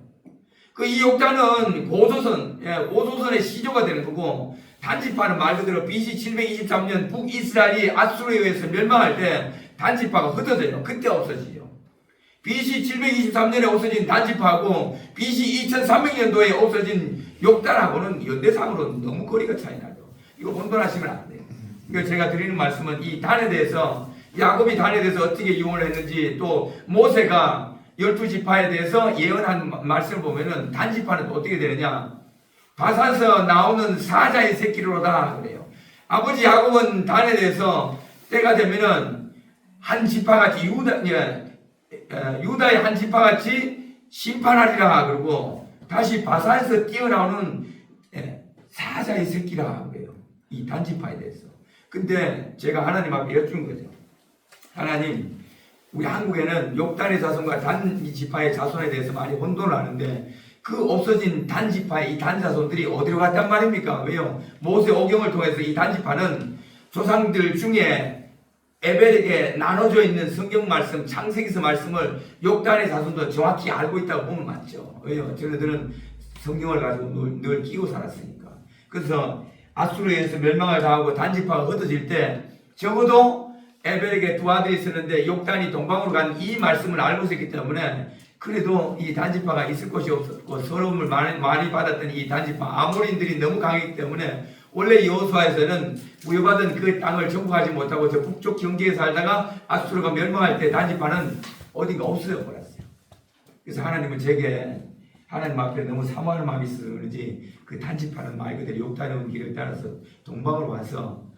그 이 욕단은 고조선의 시조가 되는 거고 단지파는 말 그대로 BC 723년 북이스라엘이 아수르에 의해서 멸망할 때 단지파가 흩어져요. 그때 없어지죠. BC 723년에 없어진 단지파하고 BC 2300년도에 없어진 욕단하고는 연대상으로 너무 거리가 차이 나죠. 이거 혼돈하시면 안 돼요. 그러니까 제가 드리는 말씀은 이 단에 대해서 야곱이 단에 대해서 어떻게 이용을 했는지 또 모세가 12지파에 대해서 예언한 말씀을 보면은 단지파는 또 어떻게 되느냐. 바산에서 나오는 사자의 새끼로다 그래요. 아버지 야곱은 단에 대해서 때가 되면은 한 지파같이 유다의 한 지파같이 심판하리라 그러고 다시 바산에서 뛰어나오는 사자의 새끼라 그래요. 이 단지파에 대해서. 근데 제가 하나님 앞에 여쭈는 거죠. 하나님, 우리 한국에는 욕단의 자손과 단지파의 자손에 대해서 많이 혼돈을 하는데 그 없어진 단지파의 이 단자손들이 어디로 갔단 말입니까? 왜요? 모세 오경을 통해서 이 단지파는 조상들 중에 에벨에게 나눠져 있는 성경 말씀, 창세기서 말씀을 욕단의 자손도 정확히 알고 있다고 보면 맞죠. 왜요? 저희들은 성경을 가지고 늘 끼고 살았으니까. 그래서 아수르에서 멸망을 당하고 단지파가 흩어질 때 적어도 에벨에게 두 아들이 있었는데 욕단이 동방으로 간 이 말씀을 알고 있었기 때문에 그래도 이 단지파가 있을 곳이 없었고 서러움을 많이 받았던 이 단지파 아모리인들이 너무 강했기 때문에 원래 여호수아에서는 부여받은 그 땅을 정복하지 못하고 저 북쪽 경계에 살다가 아수르가 멸망할 때 단지파는 어딘가 없어져 버렸어요. 그래서 하나님은 제게 하나님 앞에 너무 사모하는 마음이 있어서 그런지 그 단지파는 말 그대로 욕단에 온 길을 따라서 동방으로 와서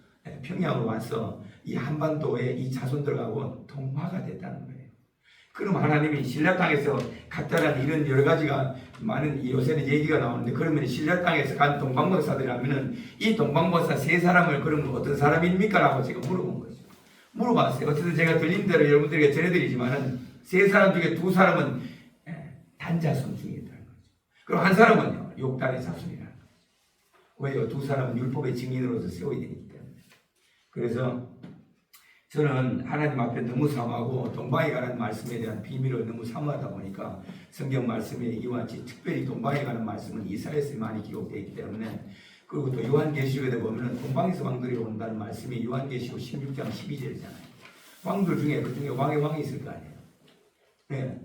평양으로 와서 이 한반도에 이 자손들하고 동화가 됐다는 거예요. 그럼 하나님이 신라 땅에서 갔다라는 이런 여러 가지가 많은 요새는 얘기가 나오는데 그러면 신라 땅에서 간 동방목사들이라면은 이 동방목사 세 사람을 그러면 어떤 사람입니까? 라고 제가 물어본 거죠. 물어봤어요. 어쨌든 제가 들린 대로 여러분들에게 전해드리지만은 세 사람 중에 두 사람은 단자손 중에 있다는 거죠. 그리고 한 사람은요, 욕단의 자손이라는 거죠. 왜요? 두 사람은 율법의 증인으로서 세워야 되기 때문에. 그래서 저는 하나님 앞에 너무 사모하고 동방에 가는 말씀에 대한 비밀을 너무 사모하다 보니까 성경 말씀에 이와 같이 특별히 동방에 가는 말씀은 이사야서에 많이 기록되어 있기 때문에 그리고 또 요한계시록에 보면 동방에서 왕들이 온다는 말씀이 요한계시록 16장 12절이잖아요. 왕들 중에 그 중에 왕이 있을 거 아니에요. 네.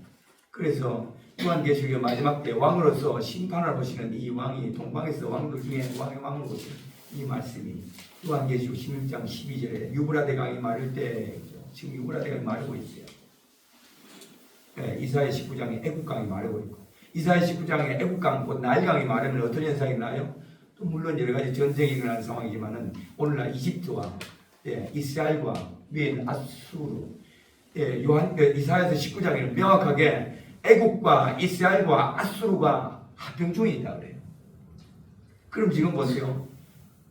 그래서 요한계시록의 마지막 때 왕으로서 심판을 보시는 이 왕이 동방에서 왕들 중에 왕으로 보시는 이 말씀이 요한계시록 16장 12절에 유브라데 강이 마를 때 지금 유브라데 강이 마르고 있어요. 네, 이사야 19장에 애국강이 마르고 있고 이사야 19장에 애국강 곧 나일강이 마르면 어떤 현상이 나요? 또 물론 여러 가지 전쟁이 일어나는 상황이지만은 오늘날 이집트와 이스라엘과 위에는 아수르 이사야서 19장에는 명확하게 애국과 이스라엘과 아수르가 합병 중에 있다 그래요. 그럼 지금 보세요.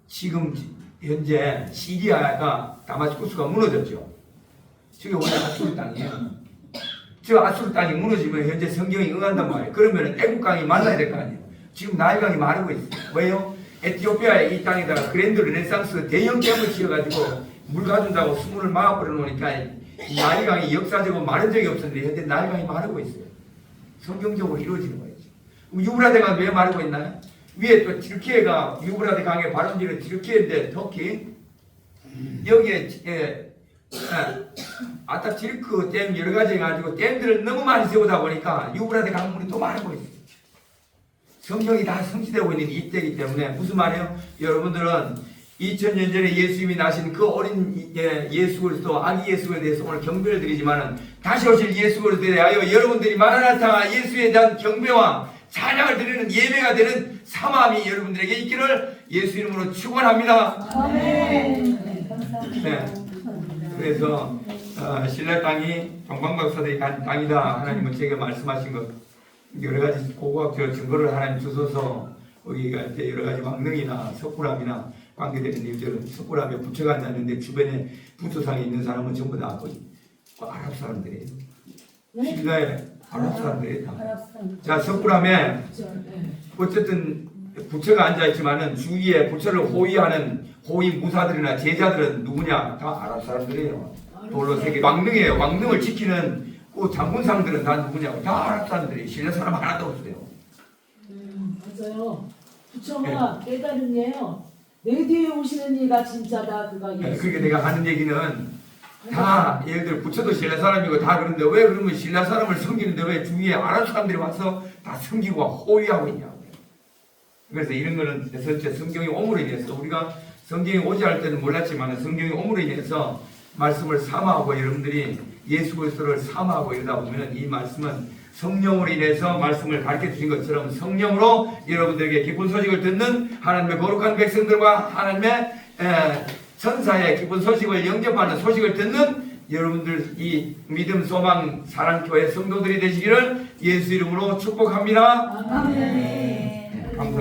지금 현재 시리아가 다마스쿠스가 무너졌죠. 저게 원래 아수르 땅이에요. 저 아수르 땅이 무너지면 현재 성경이 응한단 말이에요. 그러면 애국강이 말라야 될 거 아니에요. 지금 나일강이 마르고 있어요. 왜요? 에티오피아의 이 땅에다가 그랜드 르네상스 대형 댐을 지어가지고 물 가준다고 수문을 막아버려 놓으니까 나일강이 역사적으로 마른 적이 없었는데 현재 나일강이 마르고 있어요. 성경적으로 이루어지는 거예요. 유브라데가 왜 마르고 있나요? 위에 또 튀르키예가 유브라데 강에 바로 지는 튀르키예인데 터키 여기에 아타튀르크 댐 여러 가지 해가지고 댐들을 너무 많이 세우다 보니까 유브라데 강물이 또 많아 보이죠. 성경이 다 성취되고 있는 이때이기 때문에 무슨 말이에요? 여러분들은 2000년 전에 예수님이 나신 그 어린 예수 그리스도 아기 예수에 대해서 오늘 경배를 드리지만은 다시 오실 예수 그리스도에 대하여 여러분들이 마라나타 예수에 대한 경배와 찬양을 드리는 예배가 되는 사마음이 여러분들에게 있기를 예수 이름으로 축원합니다. 아멘. 네. 그래서 신라 땅이 동방박사들이 간 땅이다. 하나님은 제가 말씀하신 것 여러 가지 고고학적 증거를 하나님 주셔서 우리가 이제 여러 가지 왕릉이나 석굴암이나 관계되는 일들은 석굴암에 부처가 앉았는데 주변에 부처상에 있는 사람은 전부 다 거의 아랍 사람들이에요. 신라에 아랍 사람들이에요. 다. 자, 석굴암에 어쨌든 부처가 앉아있지만은 주위에 부처를 호위하는 호위 무사들이나 제자들은 누구냐? 다 아랍 사람들이에요. 돌로 세계 왕릉이에요. 왕릉을 지키는 그 장군상들은 다 누구냐고? 다 아랍 사람들이 신라 사람 하나도 없어요. 맞아요. 부처가 깨달은 게요. 내 뒤에 오시는 이가 진짜다. 그가 네, 예수. 그러니까 내가 하는 얘기는 다 예를 들어 부처도 신라 사람이고 다 그런데 왜 그러면 신라 사람을 섬기는데 왜 주위에 아랍 사람들이 와서 다 섬기고 호위하고 있냐고요. 그래서 이런 거는 전체 성경이 옴으로 인해서 우리가 성경이 오지 할 때는 몰랐지만 성경이 옴으로 인해서 말씀을 사모하고 여러분들이 예수 그리스도를 사모하고 이러다 보면 이 말씀은 성령으로 인해서 말씀을 가르쳐 주신 것처럼 성령으로 여러분들에게 기쁜 소식을 듣는 하나님의 거룩한 백성들과 하나님의 천사의 기쁜 소식을 영접하는 소식을 듣는 여러분들 이 믿음 소망 사랑교회 성도들이 되시기를 예수 이름으로 축복합니다. 아멘.